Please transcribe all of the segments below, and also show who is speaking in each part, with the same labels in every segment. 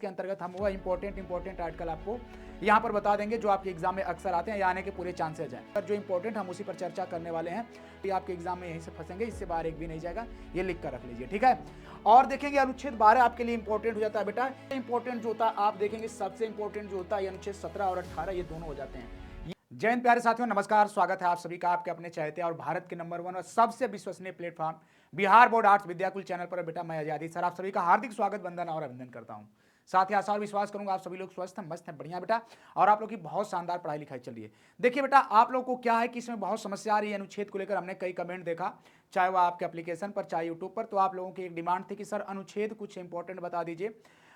Speaker 1: के अंतर्गत हम वो इंपॉर्टेंट आर्टिकल आपको यहाँ पर बता देंगे जो आपके एग्जाम में अक्सर आते हैं या आने के पूरे चांसेस हैं। पर जो इंपॉर्टेंट हम उसी पर चर्चा करने वाले हैं, तो आपके एग्जाम में यहीं से फंसेंगे, इससे बाहर एक भी नहीं जाएगा, ये लिख कर रख लीजिए, ठीक है। और देखेंगे अनुच्छेद 12 आपके लिए इंपॉर्टेंट हो जाता है बेटा। इंपॉर्टेंट जो होता है आप देखेंगे सबसे इंपॉर्टेंट जो होता है अनुच्छेद 17 और 18 ये दोनों हो जाते हैं। जय हिंद प्यारे साथियों, नमस्कार, स्वागत है आप सभी का आपके अपने चहेते और भारत के नंबर 1 और सबसे विश्वसनीय platform Bihar board arts Vidyakul channel पर। बेटा मैं आजादी सर आप सभी का हार्दिक स्वागत, वंदन और अभिनंदन करता हूं। साथ ही आशा और विश्वास करूंगा आप सभी लोग स्वस्थ हैं, मस्त हैं, बढ़िया बेटा, और आप लोग की बहुत शानदार पढ़ाई लिखाई चल रही है। देखिए बेटा, आप लोग को क्या है कि इसमें बहुत समस्या आ रही है अनुच्छेद को लेकर। हमने कई कमेंट देखा, चाहे वह आपके एप्लीकेशन पर चाहे यूट्यूब पर, तो आप लोगों की एक डिमांड थी कि सर अनुच्छेद कुछ इंपॉर्टेंट बता दीजिए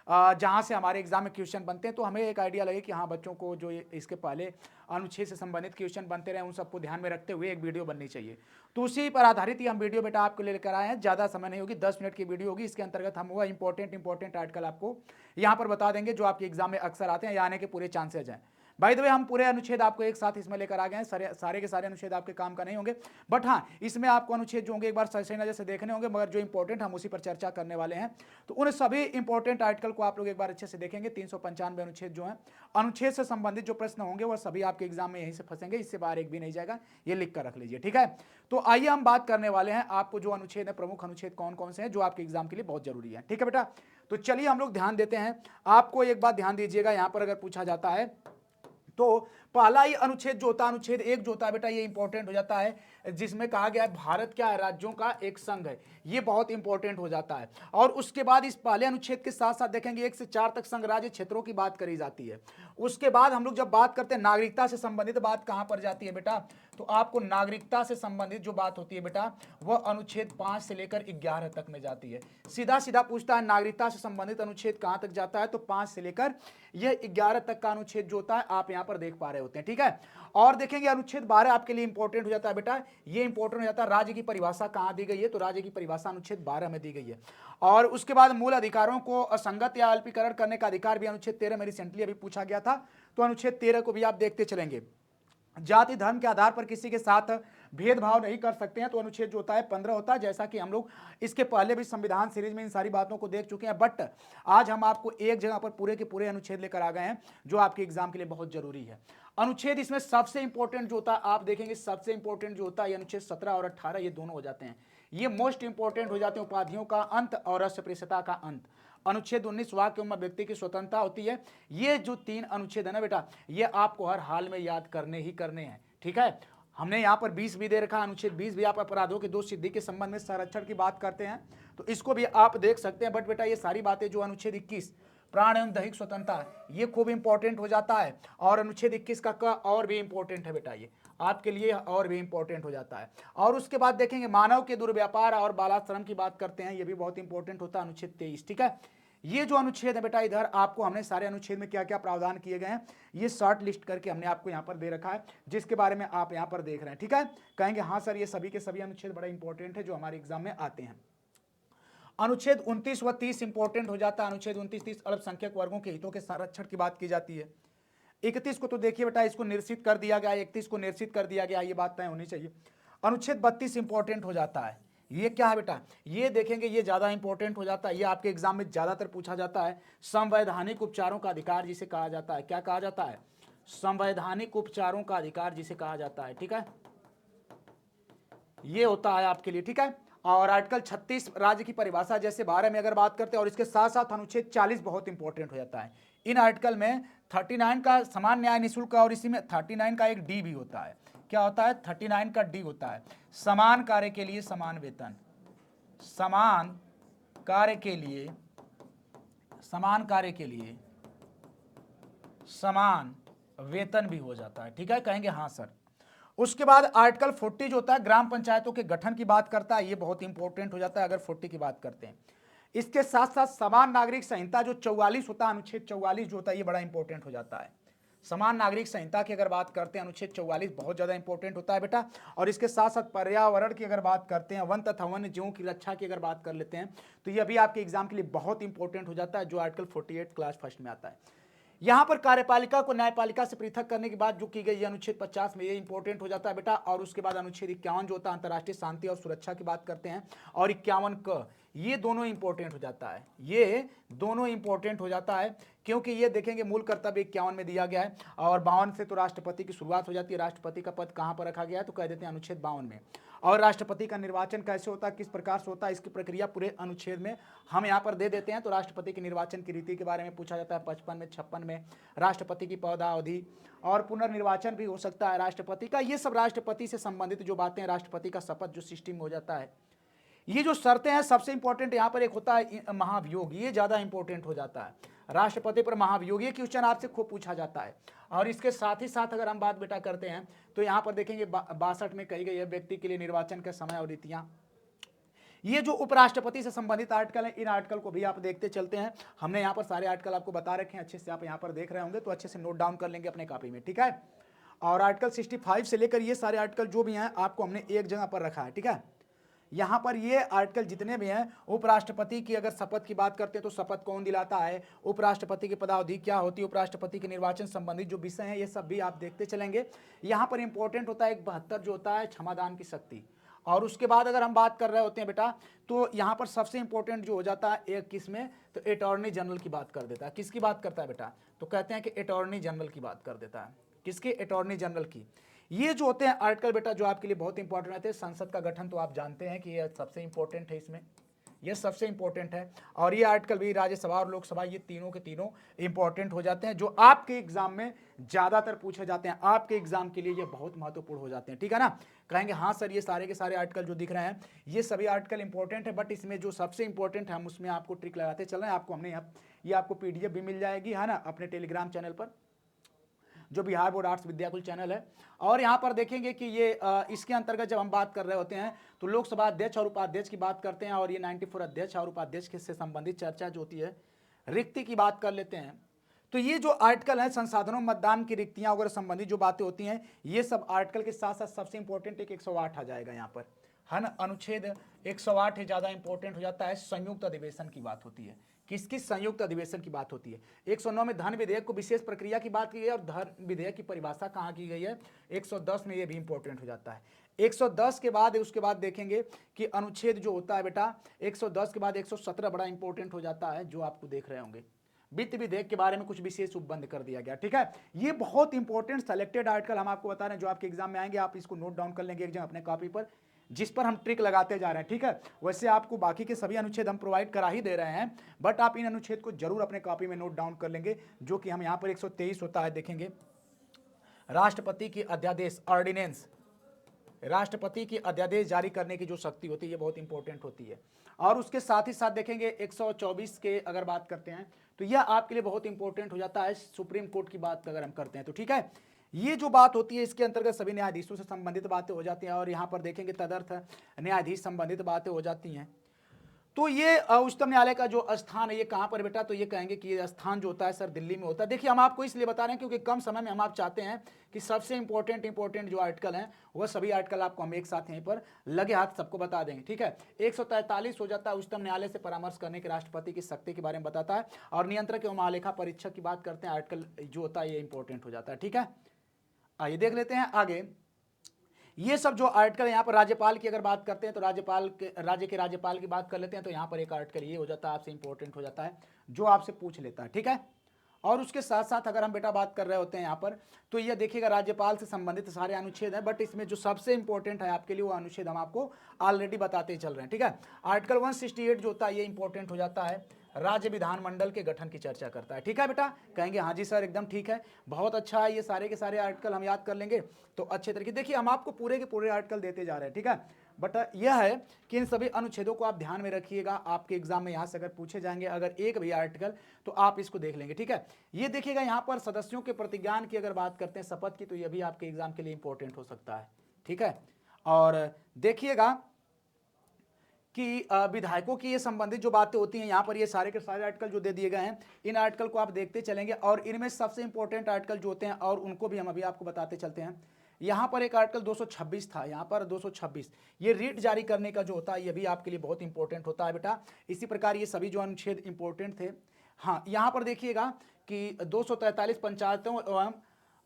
Speaker 1: जहां से हमारे एग्जाम में क्वेश्चन बनते हैं। तो हमें एक आइडिया लगे कि हाँ, बच्चों को जो इसके पहले अनुच्छेद से संबंधित क्वेश्चन बनते रहे उन सबको ध्यान में रखते हुए एक वीडियो बननी चाहिए। तो उसी पर आधारित ही हम वीडियो बेटा आपको लेकर आए हैं। ज़्यादा समय नहीं होगी, 10 मिनट की वीडियो होगी। इसके अंतर्गत हम वो इंपॉर्टेंट आर्टिकल आपको यहाँ पर बता देंगे जो आपके एग्जाम में अक्सर आते हैं या आने के पूरे चांसेज हैं। बाय द वे, हम पूरे अनुच्छेद आपको एक साथ इसमें लेकर आ गए हैं। सारे के सारे अनुच्छेद आपके काम का नहीं होंगे, बट हाँ, इसमें आपको अनुच्छेद जो होंगे एक बार सही नजर से देखने होंगे, मगर जो इंपॉर्टेंट हम उसी पर चर्चा करने वाले हैं। तो उन सभी इंपॉर्टेंट आर्टिकल को आप लोग एक बार अच्छे से देखेंगे। 395 अनुच्छेद जो है, अनुच्छेद से संबंधित जो प्रश्न होंगे वह सभी आपके एग्जाम में यहीं से फंसेंगे, इससे बाहर एक भी नहीं जाएगा, ये लिख कर रख लीजिए, ठीक है। तो आइए हम बात करने वाले हैं आपको जो अनुच्छेद है, प्रमुख अनुच्छेद कौन कौन से हैं जो आपके एग्जाम के लिए बहुत जरूरी है, ठीक है बेटा। तो चलिए हम लोग ध्यान देते हैं। आपको एक बात ध्यान दीजिएगा, यहां पर अगर पूछा जाता है तो पहला ही अनुच्छेद जो होता है, अनुच्छेद 1 जो होता है बेटा, ये इंपॉर्टेंट हो जाता है, जिसमें कहा गया है भारत क्या है, राज्यों का एक संघ है। ये बहुत इंपॉर्टेंट हो जाता है। और उसके बाद इस पहले अनुच्छेद के साथ साथ देखेंगे 1 से 4 तक संघ राज्य क्षेत्रों की बात करी जाती है। उसके बाद हम लोग जब बात करते हैं नागरिकता से संबंधित बात कहां पर जाती है बेटा, तो आपको नागरिकता से संबंधित जो बात होती है बेटा, वह अनुच्छेद 5 से लेकर 11 तक में जाती है। सीधा सीधा पूछता है नागरिकता से संबंधित अनुच्छेद कहां तक जाता है, तो 5 से लेकर यह 11 तक का अनुच्छेद जो होता है आप यहां पर देख पा रहे होते हैं, ठीक है। और देखेंगे अनुच्छेद 12 आपके लिए इंपॉर्टेंट हो जाता है बेटा। ये इंपॉर्टेंट हो जाता है, राज्य की परिभाषा कहां दी गई है, तो राज्य की परिभाषा अनुच्छेद 12 में दी गई है। और उसके बाद मूल अधिकारों को असंगत या अल्पीकरण करने का अधिकार भी अनुच्छेद 13 में रिसेंटली अभी पूछा गया था, तो अनुच्छेद 13 को भी आप देखते चलेंगे। जाति धर्म के आधार पर किसी के साथ भेदभाव नहीं कर सकते हैं, तो अनुच्छेद जो होता है 15 होता है। जैसा कि हम लोग इसके पहले भी संविधान सीरीज में इन सारी बातों को देख चुके हैं, बट आज हम आपको एक जगह पर पूरे के पूरे अनुच्छेद लेकर आ गए हैं जो आपके एग्जाम के लिए बहुत जरूरी है। अनुच्छेद इसमें सबसे इंपॉर्टेंट जो होता है आप देखेंगे, सबसे इंपॉर्टेंट जो होता है अनुच्छेद 17 और 18 ये दोनों हो जाते हैं। ये मोस्ट इंपॉर्टेंट हो जाते हैं, उपाधियों का अंत और अस्पृश्यता का अंत। अनुच्छेद 19 वाक्य एवं व्यक्ति की स्वतंत्रता होती है। ये जो 3 अनुच्छेद है ना बेटा, ये आपको हर हाल में याद करने ही करने हैं, ठीक है। हमने यहाँ पर 20 भी दे रखा है, अनुच्छेद 20 भी आप अपराधों के दोष सिद्धि के संबंध में संरक्षण की बात करते हैं, तो इसको भी आप देख सकते हैं। बट बेटा ये सारी बातें जो अनुच्छेद 21 प्राण एवं दैहिक स्वतंत्रता, ये खूब इंपॉर्टेंट हो जाता है। और अनुच्छेद 21 का और भी इंपॉर्टेंट है बेटा, ये आपके लिए और भी इंपॉर्टेंट हो जाता है। और उसके बाद देखेंगे मानव के दुर्व्यापार और बालाश्रम की बात करते हैं, ये भी बहुत इंपॉर्टेंट होता है, अनुच्छेद 23, ठीक है। ये जो अनुच्छेद है बेटा, इधर आपको हमने सारे अनुच्छेद में क्या क्या प्रावधान किए गए हैं ये शॉर्ट लिस्ट करके हमने आपको यहाँ पर दे रखा है, जिसके बारे में आप यहाँ पर देख रहे हैं, ठीक है। कहेंगे हाँ सर ये सभी के सभी अनुच्छेद बड़ा इंपॉर्टेंट है जो हमारे एग्जाम में आते हैं। अनुच्छेद 29 व 30 इंपॉर्टेंट हो जाता है। अनुच्छेद 29-30 अल्पसंख्यक वर्गों के हितों के संरक्षण की बात की जाती है। 31 को तो देखिए बेटा, इसको निरसित कर दिया गया, 31 को निरसित कर दिया गया, ये बात तय होनी चाहिए। अनुच्छेद 32 इंपॉर्टेंट हो जाता है। ये क्या है बेटा, ये देखेंगे, ये ज्यादा इंपॉर्टेंट हो जाता है, ये आपके एग्जाम में ज्यादातर पूछा जाता है। संवैधानिक उपचारों का अधिकार जिसे कहा जाता है, क्या कहा जाता है, संवैधानिक उपचारों का अधिकार जिसे कहा जाता है, ठीक है। ये होता है आपके लिए, ठीक है। और आर्टिकल 36 राज्य की परिभाषा जैसे 12 में अगर बात करते हैं, और इसके साथ साथ अनुच्छेद 40 बहुत इंपॉर्टेंट हो जाता है। इन आर्टिकल में 39 का समान न्याय निःशुल्क, और इसी में 39 का एक डी भी होता है। क्या होता है, 39 का डी होता है, समान कार्य के लिए समान वेतन। समान कार्य के लिए समान कार्य के लिए समान वेतन भी हो जाता है, ठीक है। कहेंगे हाँ सर। उसके बाद आर्टिकल 40 जो होता है ग्राम पंचायतों के गठन की बात करता है, ये बहुत इंपॉर्टेंट हो जाता है अगर 40 की बात करते हैं। इसके साथ साथ समान नागरिक संहिता जो 44 होता है, अनुच्छेद 44 जो होता है, ये बड़ा इंपॉर्टेंट हो जाता है। समान नागरिक संहिता की अगर बात करते हैं, अनुच्छेद 44 बहुत ज्यादा इंपॉर्टेंट होता है बेटा। और इसके साथ साथ पर्यावरण की अगर बात करते हैं, वन तथा वन्य जीवों की रक्षा की अगर बात कर लेते हैं, तो ये भी आपके एग्जाम के लिए बहुत इंपॉर्टेंट हो जाता है, जो आर्टिकल 48 क्लास फर्स्ट में आता है। यहां पर कार्यपालिका को न्यायपालिका से पृथक करने की बात जो की गई है अनुच्छेद 50 में, ये इंपॉर्टेंट हो जाता है बेटा। और उसके बाद अनुच्छेद 51 जो होता है अंतर्राष्ट्रीय शांति और सुरक्षा की बात करते हैं, और 51 क ये दोनों इंपॉर्टेंट हो जाता है, ये दोनों इंपॉर्टेंट हो जाता है, क्योंकि ये देखेंगे मूल कर्तव्य 51 में दिया गया है और 52 से तो राष्ट्रपति की शुरुआत हो जाती है। राष्ट्रपति का पद कहाँ पर रखा गया है, तो कह देते हैं अनुच्छेद 52 में। और राष्ट्रपति का निर्वाचन कैसे होता है, किस प्रकार से होता है, इसकी प्रक्रिया पूरे अनुच्छेद में हम यहाँ पर दे देते हैं। तो राष्ट्रपति के निर्वाचन की रीति के बारे में पूछा जाता है 55 में, 56 में, राष्ट्रपति की पदावधि और पुनर्निर्वाचन भी हो सकता है राष्ट्रपति का। ये सब राष्ट्रपति से संबंधित जो बातें हैं, राष्ट्रपति का शपथ जो सिस्टम हो जाता है, ये जो शर्तें हैं, सबसे इंपॉर्टेंट यहाँ पर एक होता है महाभियोग, ये ज्यादा इंपॉर्टेंट हो जाता है। राष्ट्रपति पर महाभियोग, ये क्वेश्चन आपसे खूब पूछा जाता है। और इसके साथ ही साथ अगर हम बात बेटा करते हैं तो यहाँ पर देखेंगे 62 में कही गई है व्यक्ति के लिए निर्वाचन के समय और रीतियां। ये जो उपराष्ट्रपति से संबंधित आर्टिकल है, इन आर्टिकल को भी आप देखते चलते हैं। हमने यहाँ पर सारे आर्टिकल आपको बता रखे हैं, अच्छे से आप यहाँ पर देख रहे होंगे तो अच्छे से नोट डाउन कर लेंगे अपने कॉपी में, ठीक है। और आर्टिकल 65 से लेकर ये सारे आर्टिकल जो भी हैं आपको हमने एक जगह पर रखा है, ठीक है। यहाँ पर ये आर्टिकल जितने भी हैं, उपराष्ट्रपति की अगर शपथ की बात करते हैं तो शपथ कौन दिलाता है, उपराष्ट्रपति की पदावधि क्या होती है, उपराष्ट्रपति के निर्वाचन संबंधित जो विषय हैं ये सब भी आप देखते चलेंगे। यहाँ पर इंपॉर्टेंट होता है 72 जो होता है क्षमादान की शक्ति। और उसके बाद अगर हम बात कर रहे होते हैं बेटा तो यहाँ पर सबसे इंपॉर्टेंट जो हो जाता है एक किसमें, तो अटॉर्नी जनरल की बात कर देता है। किसकी बात करता है बेटा, तो कहते हैं कि अटॉर्नी जनरल की बात कर देता है। किसके, अटॉर्नी जनरल की। ये जो होते हैं आर्टिकल बेटा जो आपके लिए बहुत इंपॉर्टेंट रहते हैं। संसद का गठन तो आप जानते हैं कि ये सबसे इंपॉर्टेंट है, इसमें ये सबसे इंपॉर्टेंट है। और ये आर्टिकल भी राज्यसभा और लोकसभा, ये तीनों के तीनों इंपॉर्टेंट हो जाते हैं, जो आपके एग्जाम में ज्यादातर पूछे जाते हैं। आपके एग्जाम के लिए ये बहुत महत्वपूर्ण हो जाते हैं, ठीक है ना। कहेंगे हाँ सर ये सारे के सारे आर्टिकल जो दिख रहे हैं ये सभी आर्टिकल इंपॉर्टेंट है, बट इसमें जो सबसे इंपॉर्टेंट है हम उसमें आपको ट्रिक लगाते चल रहे हैं। आपको हमने ये आपको PDF भी मिल जाएगी, है ना, अपने टेलीग्राम चैनल पर, जो Bihar board arts Vidyakul channel है। और यहाँ पर देखेंगे कि ये इसके अंतर्गत जब हम बात कर रहे होते हैं तो लोकसभा अध्यक्ष और उपाध्यक्ष की बात करते हैं, और ये 94 अध्यक्ष और उपाध्यक्ष से संबंधित चर्चा जो होती है, रिक्ति की बात कर लेते हैं। तो ये जो आर्टिकल है संसाधनों मतदान की रिक्तियां वगैरह संबंधित जो बातें होती हैं, ये सब आर्टिकल के साथ साथ सबसे इंपॉर्टेंट एक 108 आ जाएगा यहाँ पर, है ना। अनुच्छेद 108 ज्यादा इंपॉर्टेंट हो जाता है। संयुक्त अधिवेशन की बात होती है। किसकी, संयुक्त अधिवेशन की बात होती है। 109 में धन विधेयक को विशेष प्रक्रिया की बात की गई है, और धन विधेयक की परिभाषा कहाँ की गई है, 110 में ये भी इंपॉर्टेंट हो जाता है। 110 के बाद उसके बाद देखेंगे कि अनुच्छेद जो होता है बेटा 110 के बाद 117 बड़ा इंपॉर्टेंट हो जाता है, जो आपको देख रहे होंगे। वित्त विधेयक के बारे में कुछ विशेष उपबंध कर दिया गया, ठीक है। ये बहुत इंपॉर्टेंट सेलेक्टेड आर्टिकल हम आपको बता रहे हैं जो आपके एग्जाम में आएंगे। आप इसको नोट डाउन कर लेंगे एक जगह अपने कॉपी पर, जिस पर हम ट्रिक लगाते जा रहे हैं, ठीक है। वैसे आपको बाकी के सभी अनुच्छेद हम प्रोवाइड करा ही दे रहे हैं, बट आप इन अनुच्छेद को जरूर अपने कॉपी में नोट डाउन कर लेंगे, जो कि हम यहाँ पर 123 होता है, देखेंगे राष्ट्रपति की अध्यादेश, ऑर्डिनेंस, राष्ट्रपति की अध्यादेश जारी करने की जो शक्ति होती है ये बहुत इंपॉर्टेंट होती है। और उसके साथ ही साथ देखेंगे 124 के अगर बात करते हैं तो यह आपके लिए बहुत इंपॉर्टेंट हो जाता है। सुप्रीम कोर्ट की बात अगर हम करते हैं तो, ठीक है। ये जो बात होती है इसके अंतर्गत सभी न्यायाधीशों से संबंधित बातें हो जाती हैं, और यहाँ पर देखेंगे तदर्थ न्यायाधीश संबंधित बातें हो जाती हैं। तो ये उच्चतम न्यायालय का जो स्थान है ये कहाँ पर बेटा, तो ये कहेंगे कि ये स्थान जो होता है सर दिल्ली में होता है। देखिए हम आपको इसलिए बता रहे हैं क्योंकि कम समय में हम आप चाहते हैं कि सबसे इंपॉर्टेंट जो आर्टिकल हैं वह सभी आर्टिकल आपको हम एक साथ यहीं पर लगे हाथ सबको बता देंगे, ठीक है। 143 हो जाता है उच्चतम न्यायालय से परामर्श करने के राष्ट्रपति की शक्ति के बारे में बताता है। और नियंत्रक एवं महालेखा परीक्षक की बात करते हैं, आर्टिकल जो होता है ये इंपॉर्टेंट हो जाता है, ठीक है। आइए देख लेते हैं आगे। ये सब जो आर्टिकल यहाँ पर राज्यपाल की अगर बात करते हैं तो राज्य के राज्यपाल की बात कर लेते हैं, तो यहाँ पर एक आर्टिकल ये हो जाता है आपसे इंपॉर्टेंट हो जाता है, जो आपसे पूछ लेता है, ठीक है। और उसके साथ साथ अगर हम बेटा बात कर रहे होते हैं यहाँ पर, तो ये देखिएगा राज्यपाल से संबंधित सारे अनुच्छेद हैं, बट इसमें जो सबसे इंपॉर्टेंट है आपके लिए वो अनुच्छेद हम आपको ऑलरेडी बताते चल रहे हैं, ठीक है। आर्टिकल 168 जो होता है ये इंपॉर्टेंट हो जाता है, राज्य विधानमंडल के गठन की चर्चा करता है, ठीक है बेटा। कहेंगे हाँ जी सर एकदम ठीक है, बहुत अच्छा है, ये सारे के सारे आर्टिकल हम याद कर लेंगे तो अच्छे तरीके। देखिए हम आपको पूरे के पूरे आर्टिकल देते जा रहे हैं, ठीक है। बट यह है कि इन सभी अनुच्छेदों को आप ध्यान में रखिएगा, आपके एग्जाम में यहाँ से अगर पूछे जाएंगे अगर एक भी आर्टिकल तो आप इसको देख लेंगे, ठीक है। ये देखिएगा यहाँ पर सदस्यों के प्रतिज्ञान की अगर बात करते हैं, शपथ की, तो यह भी आपके एग्जाम के लिए इंपॉर्टेंट हो सकता है, ठीक है। और देखिएगा कि विधायकों की ये संबंधित जो बातें होती हैं यहाँ पर, ये सारे के सारे आर्टिकल जो दे दिए गए हैं इन आर्टिकल को आप देखते चलेंगे, और इनमें सबसे इंपॉर्टेंट आर्टिकल जो होते हैं और उनको भी हम अभी आपको बताते चलते हैं। यहाँ पर एक आर्टिकल 226 था, यहाँ पर 226 ये रीट जारी करने का जो होता है ये भी आपके लिए बहुत इंपॉर्टेंट होता है बेटा। इसी प्रकार ये सभी जो अनुच्छेद इंपॉर्टेंट थे। हाँ यहाँ पर देखिएगा कि 243 पंचायतों एवं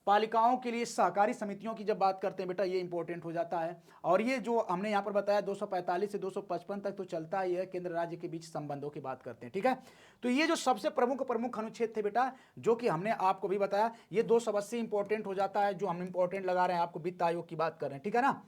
Speaker 1: पालिकाओं के लिए सहकारी समितियों की जब बात करते हैं बेटा, ये इंपॉर्टेंट हो जाता है। और ये जो हमने यहाँ पर बताया 245 से 255 तक तो चलता ही है, केंद्र राज्य के बीच संबंधों की बात करते हैं, ठीक है। तो ये जो सबसे प्रमुख प्रमुख अनुच्छेद थे बेटा, जो कि हमने आपको भी बताया, ये 280 इंपॉर्टेंट हो जाता है, जो हम इंपॉर्टेंट लगा रहे हैं, आपको वित्त आयोग की बात कर रहे हैं, ठीक है ना।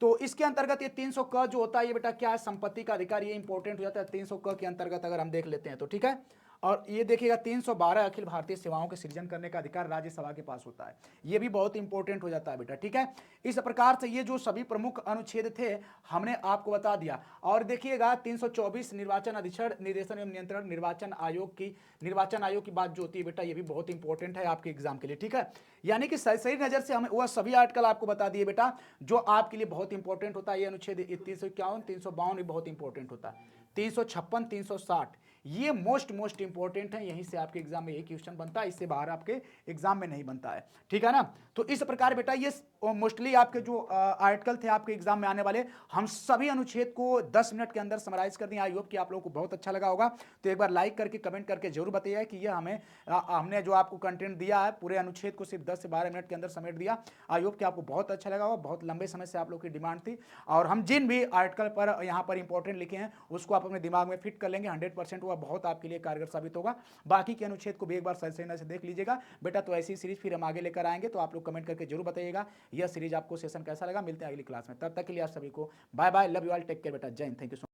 Speaker 1: तो इसके अंतर्गत ये 300 क जो होता है ये बेटा क्या है, संपत्ति का अधिकार, ये इंपॉर्टेंट हो जाता है 300 क के अंतर्गत अगर हम देख लेते हैं तो, ठीक है। और ये देखिएगा 312 अखिल भारतीय सेवाओं के सृजन करने का अधिकार राज्यसभा के पास होता है, ये भी बहुत इंपॉर्टेंट हो जाता है बेटा, ठीक है। इस प्रकार से ये जो सभी प्रमुख अनुच्छेद थे हमने आपको बता दिया। और देखिएगा 324 निर्वाचन अधीक्षण निर्देशन एवं नियंत्रण निर्वाचन आयोग की बात जो होती है बेटा, ये भी बहुत इंपॉर्टेंट है आपके एग्जाम के लिए, ठीक है। यानी कि सही नजर से हमें वह सभी आर्टिकल आपको बता दिए बेटा जो आपके लिए बहुत इंपॉर्टेंट होता है। ये अनुच्छेद 351 352 भी बहुत इंपॉर्टेंट होता है, 356 360 ये मोस्ट इंपॉर्टेंट है, यहीं से आपके एग्जाम में एक क्वेश्चन बनता है, इससे बाहर आपके एग्जाम में नहीं बनता है, ठीक है ना। तो इस प्रकार बेटा ये मोस्टली आपके जो आर्टिकल थे आपके एग्जाम में आने वाले, हम सभी अनुच्छेद को 10 मिनट के अंदर समराइज कर दिए। आई होप कि आप लोगों को बहुत अच्छा लगा होगा। तो एक बार लाइक करके कमेंट करके जरूर बताइए कि ये हमने जो आपको कंटेंट दिया है पूरे अनुच्छेद को सिर्फ 10 से 12 मिनट के अंदर समेट दिया। आई होप कि आपको बहुत अच्छा लगा होगा, बहुत लंबे समय से आप लोग की डिमांड थी। और हम जिन भी आर्टिकल पर यहाँ पर इंपॉर्टेंट लिखे हैं उसको आप अपने दिमाग में फिट कर लेंगे 100%, वह बहुत आपके लिए कारगर साबित होगा। बाकी के अनुच्छेद को भी एक बार सही से देख लीजिएगा बेटा। तो ऐसी सीरीज फिर हम आगे लेकर आएंगे, तो आप लोग कमेंट करके जरूर बताइएगा यह सीरीज आपको सेशन कैसा लगा। मिलते हैं अगली क्लास में, तब तक के लिए आप सभी को bye bye, love you all, take care बेटा, जय हिंद, थैंक यू सो मच।